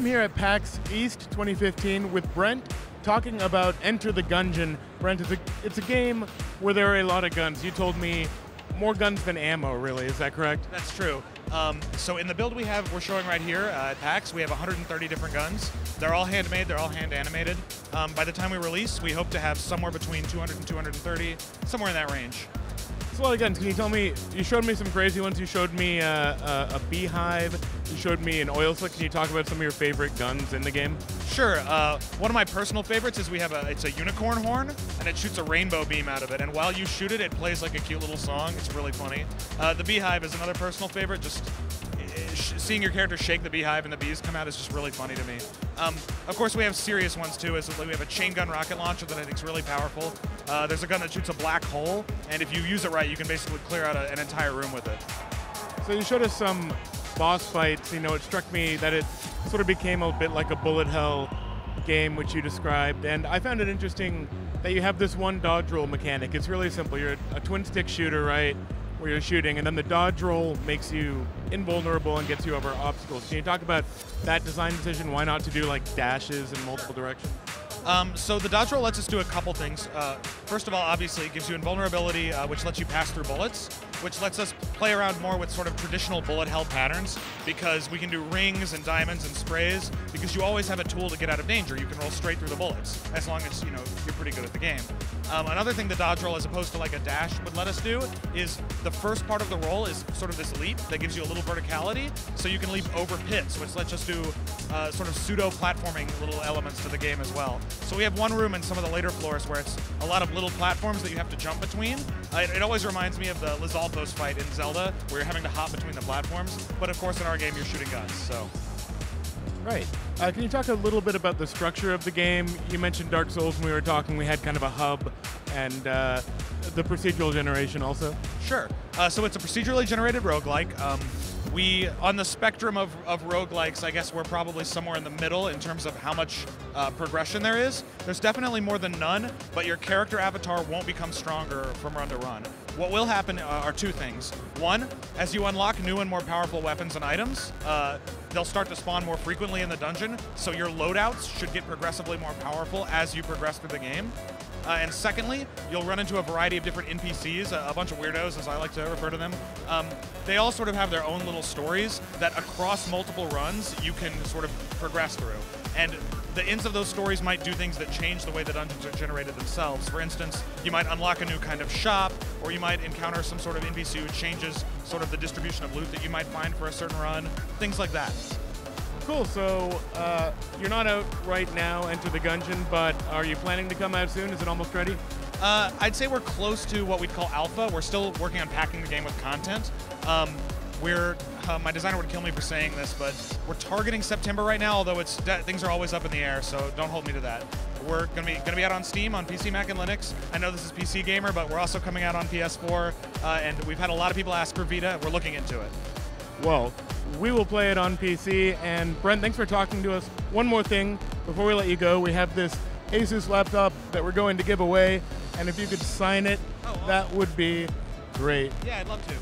I'm here at PAX East 2015 with Brent talking about Enter the Gungeon. Brent, it's a game where there are a lot of guns. You told me more guns than ammo, really. Is that correct? That's true. So in the build we're showing right here at PAX, we have 130 different guns. They're all handmade, they're all hand animated. By the time we release, we hope to have somewhere between 200 and 230, somewhere in that range. It's a lot of guns. Can you tell me, you showed me some crazy ones. You showed me a beehive. You showed me an oil slick. Can you talk about some of your favorite guns in the game? Sure. One of my personal favorites is it's a unicorn horn, and it shoots a rainbow beam out of it. And while you shoot it, it plays like a cute little song. It's really funny. The beehive is another personal favorite. Just seeing your character shake the beehive and the bees come out is just really funny to me. Of course, we have serious ones too. We have a chain gun rocket launcher that I think is really powerful. There's a gun that shoots a black hole, and if you use it right, you can basically clear out an entire room with it. So you showed us some boss fights. You know, it struck me that it sort of became a bit like a bullet hell game, which you described, and I found it interesting that you have this one dodge roll mechanic. It's really simple. You're a twin stick shooter, right, where you're shooting, and then the dodge roll makes you invulnerable and gets you over obstacles. Can you talk about that design decision? Why not to do like dashes in multiple directions? So the dodge roll lets us do a couple things. First of all, obviously, it gives you invulnerability, which lets you pass through bullets, which lets us play around more with sort of traditional bullet hell patterns, because we can do rings and diamonds and sprays, because you always have a tool to get out of danger. You can roll straight through the bullets, as long as you're pretty good at the game. Another thing the dodge roll, as opposed to like a dash, would let us do is the first part of the roll is sort of this leap that gives you a little verticality, so you can leap over pits, which lets us do sort of pseudo-platforming little elements to the game as well. So we have one room in some of the later floors where it's a lot of little platforms that you have to jump between. It always reminds me of the Lizalfos fight in Zelda, where you're having to hop between the platforms, but of course in our game you're shooting guns, so. Right. Can you talk a little bit about the structure of the game? You mentioned Dark Souls when we were talking. We had kind of a hub and the procedural generation also. Sure. So it's a procedurally generated roguelike. On the spectrum of roguelikes, I guess we're probably somewhere in the middle in terms of how much progression there is. There's definitely more than none, but your character avatar won't become stronger from run to run. What will happen are two things. One, as you unlock new and more powerful weapons and items, they'll start to spawn more frequently in the dungeon, so your loadouts should get progressively more powerful as you progress through the game. And secondly, you'll run into a variety of different NPCs, a bunch of weirdos, as I like to refer to them. They all sort of have their own little stories that across multiple runs you can sort of progress through. And the ends of those stories might do things that change the way the dungeons are generated themselves. For instance, you might unlock a new kind of shop, or you might encounter some sort of NPC who changes sort of the distribution of loot that you might find for a certain run, things like that. Cool, so you're not out right now, Enter the Gungeon, but are you planning to come out soon? Is it almost ready? I'd say we're close to what we'd call alpha. We're still working on packing the game with content. My designer would kill me for saying this, but we're targeting September right now, although things are always up in the air, so don't hold me to that. We're gonna be out on Steam, on PC, Mac, and Linux. I know this is PC Gamer, but we're also coming out on PS4, and we've had a lot of people ask for Vita. We're looking into it. Well, we will play it on PC, and Brent, thanks for talking to us. One more thing before we let you go, we have this ASUS laptop that we're going to give away, and if you could sign it, that would be great. Yeah, I'd love to.